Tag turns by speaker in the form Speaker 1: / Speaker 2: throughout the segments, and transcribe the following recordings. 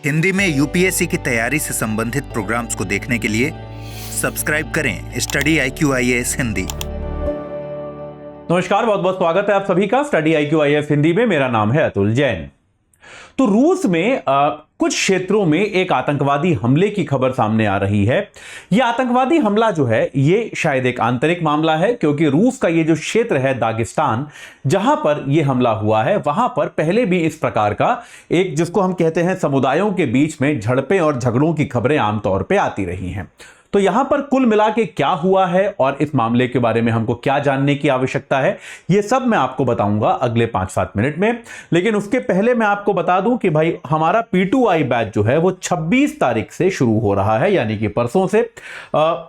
Speaker 1: हिंदी में यूपीएससी की तैयारी से संबंधित प्रोग्राम्स को देखने के लिए सब्सक्राइब करें स्टडी IQ IAS हिंदी।
Speaker 2: नमस्कार, बहुत बहुत स्वागत है आप सभी का स्टडी IQ IAS हिंदी में। मेरा नाम है अतुल जैन। तो रूस में कुछ क्षेत्रों में एक आतंकवादी हमले की खबर सामने आ रही है। यह आतंकवादी हमला जो है ये शायद एक आंतरिक मामला है, क्योंकि रूस का ये जो क्षेत्र है दागिस्तान, जहां पर यह हमला हुआ है, वहां पर पहले भी इस प्रकार का एक, जिसको हम कहते हैं समुदायों के बीच में झड़पें और झगड़ों की खबरें आमतौर पर आती रही हैं। तो यहां पर कुल मिला के क्या हुआ है और इस मामले के बारे में हमको क्या जानने की आवश्यकता है, यह सब मैं आपको बताऊंगा अगले 5-7 मिनट में। लेकिन उसके पहले मैं आपको बता दूं कि भाई हमारा P2I बैच जो है वो 26 तारीख से शुरू हो रहा है, यानी कि परसों से।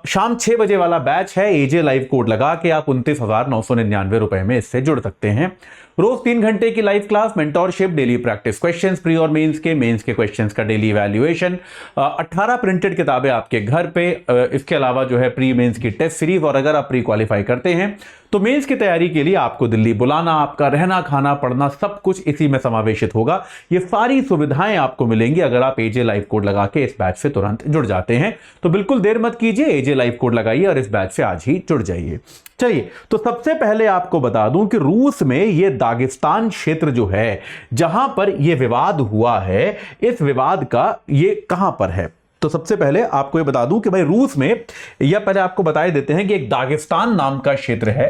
Speaker 2: शाम 6 बजे वाला बैच है। AJ लाइव कोड लगा के आप 29,999 रुपए में इससे जुड़ सकते हैं। रोज 3 घंटे की live class, mentorship, daily practice questions, pre और मेंस के क्वेश्चंस का डेली इवैल्यूएशन, 18 प्रिंटेड किताबें आपके घर पे। इसके अलावा जो है प्री मेंस की टेस्ट सीरीज, और अगर आप प्री क्वालिफाई करते हैं तो मेंस की तैयारी के लिए आपको दिल्ली बुलाना, आपका रहना, खाना, पढ़ना सब कुछ इसी में समावेशित होगा। ये सारी सुविधाएं आपको मिलेंगी अगर आप AJ लाइव कोड लगा के इस बैच से तुरंत जुड़ जाते हैं। तो बिल्कुल देर मत कीजिए, AJ लाइव कोड लगाइए और इस बैच से आज ही जुड़ जाइए। चलिए, तो सबसे पहले आपको बता दूं कि रूस में यह दागिस्तान क्षेत्र जो है जहां पर यह विवाद हुआ है, इस विवाद का ये कहां पर है। तो सबसे पहले आपको ये बता दूं कि भाई रूस में, या पहले आपको बताए देते हैं कि एक दागिस्तान नाम का क्षेत्र है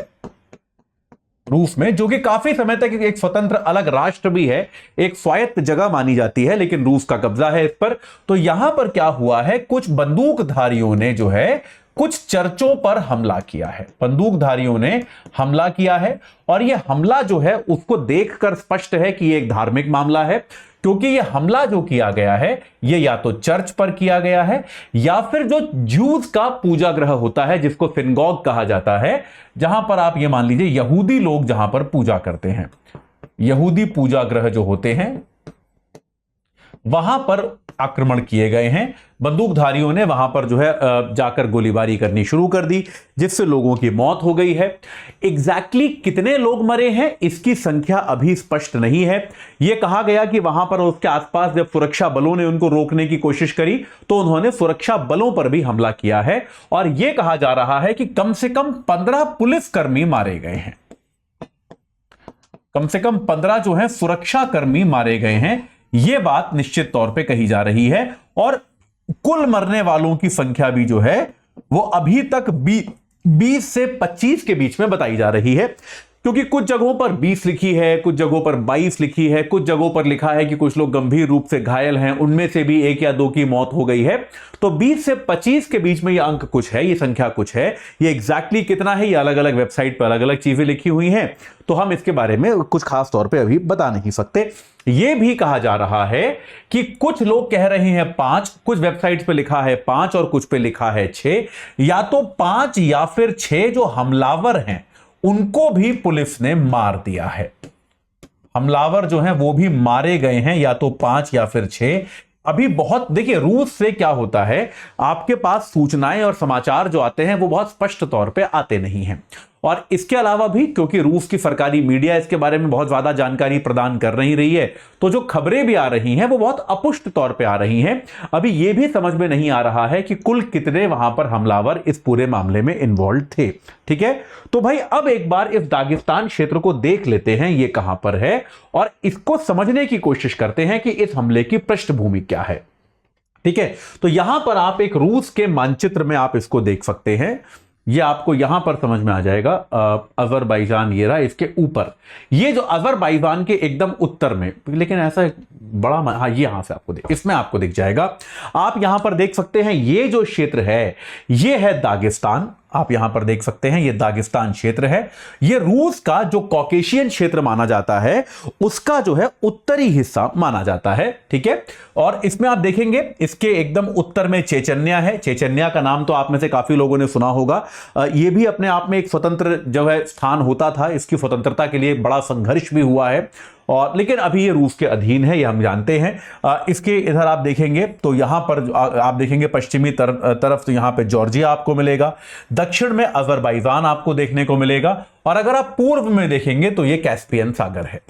Speaker 2: रूस में, जो कि काफी समय तक एक स्वतंत्र अलग राष्ट्र भी है, एक स्वायत्त जगह मानी जाती है, लेकिन रूस का कब्जा है इस पर। तो यहां पर क्या हुआ है, कुछ बंदूकधारियों ने जो है कुछ चर्चों पर हमला किया है। बंदूकधारियों ने हमला किया है और यह हमला जो है उसको देखकर स्पष्ट है कि यह एक धार्मिक मामला है, क्योंकि यह हमला जो किया गया है यह या तो चर्च पर किया गया है या फिर जो ज्यूज का पूजा गृह होता है, जिसको सिनगॉग कहा जाता है, जहां पर आप यह मान लीजिए यहूदी लोग जहां पर पूजा करते हैं, यहूदी पूजा गृह जो होते हैं वहां पर आक्रमण किए गए हैं। बंदूकधारियों ने वहां पर जो है जाकर गोलीबारी करनी शुरू कर दी, जिससे लोगों की मौत हो गई है। एग्जैक्टली कितने लोग मरे हैं इसकी संख्या अभी स्पष्ट नहीं है। यह कहा गया कि वहां पर उसके आसपास जब सुरक्षा बलों ने उनको रोकने की कोशिश करी तो उन्होंने सुरक्षा बलों पर भी हमला किया है, और यह कहा जा रहा है कि कम से कम 15 पुलिसकर्मी मारे गए हैं। कम से कम 15 जो है सुरक्षा कर्मी मारे गए हैं, यह बात निश्चित तौर पे कही जा रही है। और कुल मरने वालों की संख्या भी जो है वो अभी तक 20 से 25 के बीच में बताई जा रही है, क्योंकि कुछ जगहों पर 20 लिखी है, कुछ जगहों पर 22 लिखी है, कुछ जगहों पर लिखा है कि कुछ लोग गंभीर रूप से घायल हैं, उनमें से भी 1 या 2 की मौत हो गई है। तो 20 से 25 के बीच में ये अंक कुछ है, ये संख्या कुछ है। ये एग्जैक्टली कितना है, ये अलग अलग वेबसाइट पर अलग अलग चीजें लिखी हुई हैं, तो हम इसके बारे में कुछ खास तौर पे अभी बता नहीं सकते। यह भी कहा जा रहा है कि कुछ लोग कह रहे हैं 5, कुछ वेबसाइट्स पे लिखा है 5 और कुछ पे लिखा है 6, या तो 5 या फिर 6 जो हमलावर हैं उनको भी पुलिस ने मार दिया है। हमलावर जो हैं वो भी मारे गए हैं, या तो 5 या फिर 6। अभी बहुत देखिए, रूस से क्या होता है, आपके पास सूचनाएं और समाचार जो आते हैं वो बहुत स्पष्ट तौर पे आते नहीं हैं। और इसके अलावा भी क्योंकि रूस की सरकारी मीडिया इसके बारे में बहुत ज्यादा जानकारी प्रदान कर नहीं रही है, तो जो खबरें भी आ रही हैं वो बहुत अपुष्ट तौर पे आ रही हैं। अभी ये भी समझ में नहीं आ रहा है कि कुल कितने वहां पर हमलावर इस पूरे मामले में इन्वॉल्व थे। ठीक है, तो भाई अब एक बार इस दागिस्तान क्षेत्र को देख लेते हैं, ये कहां पर है, और इसको समझने की कोशिश करते हैं कि इस हमले की पृष्ठभूमि क्या है। ठीक है, तो यहां पर आप एक रूस के मानचित्र में आप इसको देख सकते हैं। ये आपको यहां पर समझ में आ जाएगा। अजरबैजान ये रहा, इसके ऊपर ये जो अजरबैजान के एकदम उत्तर में, लेकिन ऐसा बड़ा, हाँ ये यहां से आपको इसमें आपको दिख जाएगा। आप यहां पर देख सकते हैं ये जो क्षेत्र है ये है दागिस्तान। आप यहां पर देख सकते हैं ये दागिस्तान क्षेत्र है। ये रूस का जो कॉकेशियन क्षेत्र माना जाता है उसका जो है उत्तरी हिस्सा माना जाता है। ठीक है, और इसमें आप देखेंगे इसके एकदम उत्तर में चेचन्या है। चेचन्या का नाम तो आप में से काफी लोगों ने सुना होगा। ये भी अपने आप में एक स्वतंत्र जो है स्थान होता था, इसकी स्वतंत्रता के लिए बड़ा संघर्ष भी हुआ है, और लेकिन अभी ये रूस के अधीन है, ये हम जानते हैं। इसके इधर आप देखेंगे तो यहां पर आप देखेंगे पश्चिमी तरफ तो यहां पे जॉर्जिया आपको मिलेगा, दक्षिण में अजरबैजान आपको देखने को मिलेगा, और अगर आप पूर्व में देखेंगे तो ये कैस्पियन सागर है।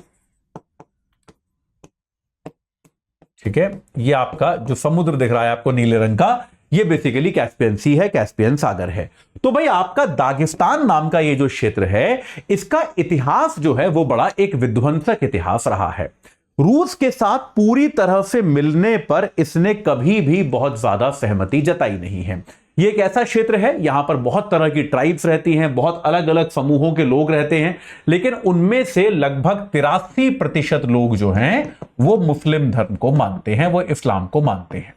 Speaker 2: ठीक है, ये आपका जो समुद्र दिख रहा है आपको नीले रंग का, ये बेसिकली कैस्पियन सी है, कैस्पियन सागर है। तो भाई आपका दागिस्तान नाम का ये जो क्षेत्र है, इसका इतिहास जो है वो बड़ा एक विध्वंसक इतिहास रहा है। रूस के साथ पूरी तरह से मिलने पर इसने कभी भी बहुत ज्यादा सहमति जताई नहीं है। ये एक ऐसा क्षेत्र है, यहां पर बहुत तरह की ट्राइब्स रहती हैं, बहुत अलग अलग समूहों के लोग रहते हैं, लेकिन उनमें से लगभग 83% लोग जो हैं वो मुस्लिम धर्म को मानते हैं, वो इस्लाम को मानते हैं।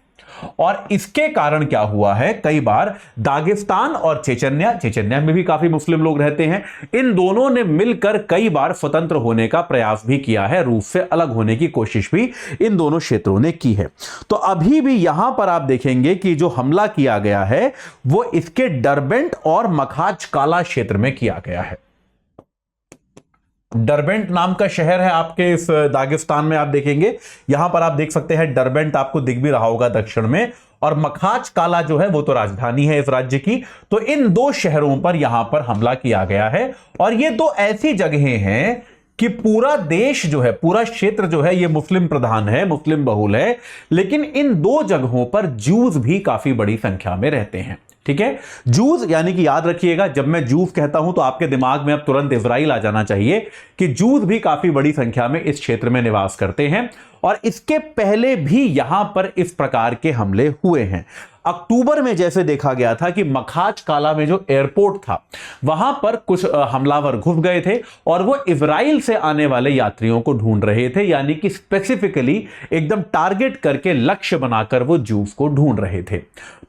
Speaker 2: और इसके कारण क्या हुआ है, कई बार दागिस्तान और चेचन्या में भी काफी मुस्लिम लोग रहते हैं, इन दोनों ने मिलकर कई बार स्वतंत्र होने का प्रयास भी किया है, रूस से अलग होने की कोशिश भी इन दोनों क्षेत्रों ने की है। तो अभी भी यहां पर आप देखेंगे कि जो हमला किया गया है वो इसके डरबेंट और मखाचकाला क्षेत्र में किया गया है। डरबेंट नाम का शहर है आपके इस दागिस्तान में, आप देखेंगे यहां पर आप देख सकते हैं डरबेंट आपको दिख भी रहा होगा दक्षिण में, और मखाचकाला जो है वो तो राजधानी है इस राज्य की। तो इन दो शहरों पर यहां पर हमला किया गया है, और ये दो ऐसी जगहें हैं कि पूरा देश जो है, पूरा क्षेत्र जो है ये मुस्लिम प्रधान है, मुस्लिम बहुल है, लेकिन इन दो जगहों पर जूस भी काफी बड़ी संख्या में रहते हैं। ठीक है, जूस यानी कि याद रखिएगा, जब मैं जूस कहता हूं तो आपके दिमाग में अब तुरंत इजराइल आ जाना चाहिए कि जूस भी काफी बड़ी संख्या में इस क्षेत्र में निवास करते हैं, और इसके पहले भी यहां पर इस प्रकार के हमले हुए हैं। अक्टूबर में जैसे देखा गया था कि मखाचकाला में जो एयरपोर्ट था वहां पर कुछ हमलावर घुस गए थे और वो इजराइल से आने वाले यात्रियों को ढूंढ रहे थे, यानी कि स्पेसिफिकली एकदम टारगेट करके लक्ष्य बनाकर वो जूस को ढूंढ रहे थे।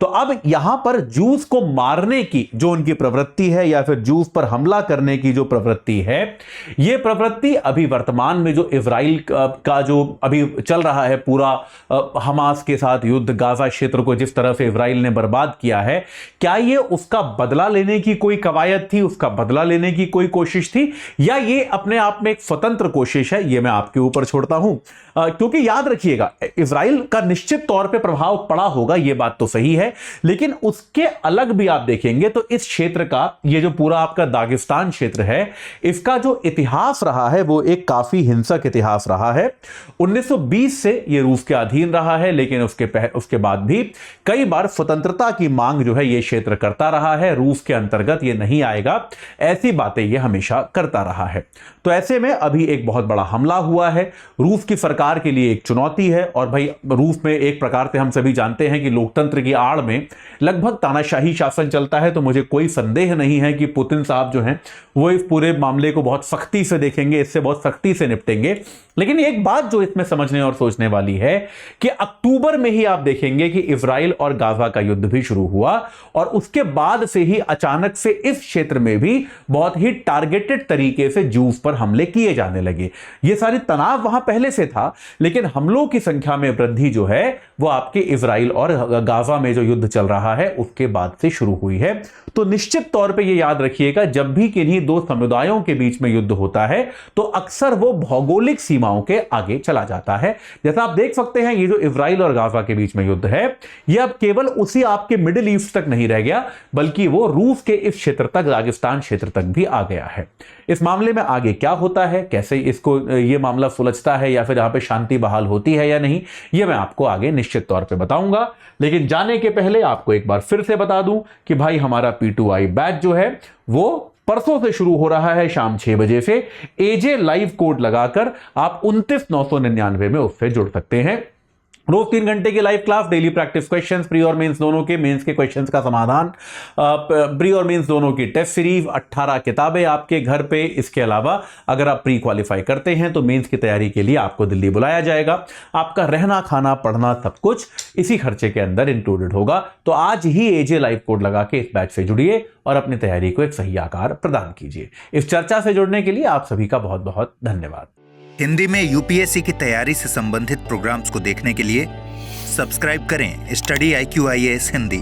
Speaker 2: तो अब यहां पर जूस को मारने की जो उनकी प्रवृत्ति है, या फिर जूस पर हमला करने की जो प्रवृत्ति है, यह प्रवृत्ति अभी वर्तमान में जो इजराइल का जो अभी चल रहा है पूरा हमास के साथ युद्ध, गाजा क्षेत्र को जिस तरह से इजराइल ने बर्बाद किया है, क्या ये उसका बदला लेने की कोई कवायद थी, उसका बदला लेने की कोई कोशिश थी, या ये अपने आप में एक स्वतंत्र कोशिश है, ये मैं आपके ऊपर छोड़ता हूं। क्योंकि याद रखिएगा, इजराइल का निश्चित तौर पे प्रभाव पड़ा होगा, ये बात तो सही है, लेकिन उसके अलग भी आप देखेंगे तो इस क्षेत्र का, ये जो पूरा आपका दागिस्तान क्षेत्र है, इसका जो इतिहास रहा है वो एक काफी हिंसक इतिहास रहा है। 1920 से ये रूस के अधीन रहा है, लेकिन उसके बाद भी कई बार स्वतंत्रता की मांग जो है ये क्षेत्र करता रहा है, रूस के अंतर्गत ये नहीं आएगा, ऐसी बातें ये हमेशा करता रहा है। तो ऐसे में अभी एक बहुत बड़ा हमला हुआ है, रूस की सरकार के लिए एक चुनौती है। और भाई रूस में एक प्रकार से हम सभी जानते हैं कि लोकतंत्र की आड़ में लगभग तानाशाही शासन चलता है, तो मुझे कोई संदेह नहीं है कि पुतिन साहब जो हैं वो इस पूरे मामले को बहुत सख्ती से देखेंगे, इससे बहुत सख्ती से निपटेंगे। लेकिन एक बात जो इसमें समझने और सोचने वाली है कि अक्टूबर में ही आप देखेंगे कि इजराइल और गाजा का युद्ध भी शुरू हुआ, और उसके बाद से ही अचानक से इस क्षेत्र में भी बहुत ही टारगेटेड तरीके से जूस पर हमले किए जाने लगे। ये सारी तनाव वहां पहले से था, लेकिन हमलों की संख्या में वृद्धि जो है वो आपके इजराइल और गाजा में जो युद्ध चल रहा है उसके बाद से शुरू हुई है। तो निश्चित तौर पे ये याद रखिएगा, जब भी किन्हीं दो समुदायों के बीच में युद्ध होता है तो अक्सर वो भौगोलिक सीमाओं के आगे चला जाता है। जैसा आप देख सकते हैं, ये जो इजराइल और गाजा के बीच में युद्ध है, ये अब केवल उसी आपके मिडिल ईस्ट तक नहीं रह गया, बल्कि वो रूस के इस क्षेत्र तक, दागिस्तान क्षेत्र तक भी आ गया है। इस मामले में आगे क्या होता है, कैसे इसको ये मामला सुलझता है, या फिर यहां पे शांति बहाल होती है या नहीं, ये मैं आपको आगे निश्चित तौर पे बताऊंगा। लेकिन जाने के पहले आपको एक बार फिर से बता दूं कि भाई हमारा P2I बैच जो है वो परसों से शुरू हो रहा है शाम 6 बजे से। AJ लाइव कोड लगाकर आप 29,999 में उससे जुड़ सकते हैं। रोज 3 घंटे की live class, daily practice questions, pre और मेंस दोनों के, मेंस के क्वेश्चंस का समाधान, प्री और मेंस दोनों की टेस्ट सीरीज, 18 किताबें आपके घर पे। इसके अलावा अगर आप प्री क्वालिफाई करते हैं तो मेंस की तैयारी के लिए आपको दिल्ली बुलाया जाएगा। आपका रहना, खाना, पढ़ना सब कुछ इसी खर्चे के अंदर इंक्लूडेड होगा। तो आज ही AJ लाइव कोड लगा के इस बैच से जुड़िए और अपनी तैयारी को एक सही आकार प्रदान कीजिए। इस चर्चा से जुड़ने के लिए आप सभी का बहुत बहुत धन्यवाद।
Speaker 1: हिंदी में UPSC की तैयारी से संबंधित प्रोग्राम्स को देखने के लिए सब्सक्राइब करें स्टडी IQ IAS हिंदी।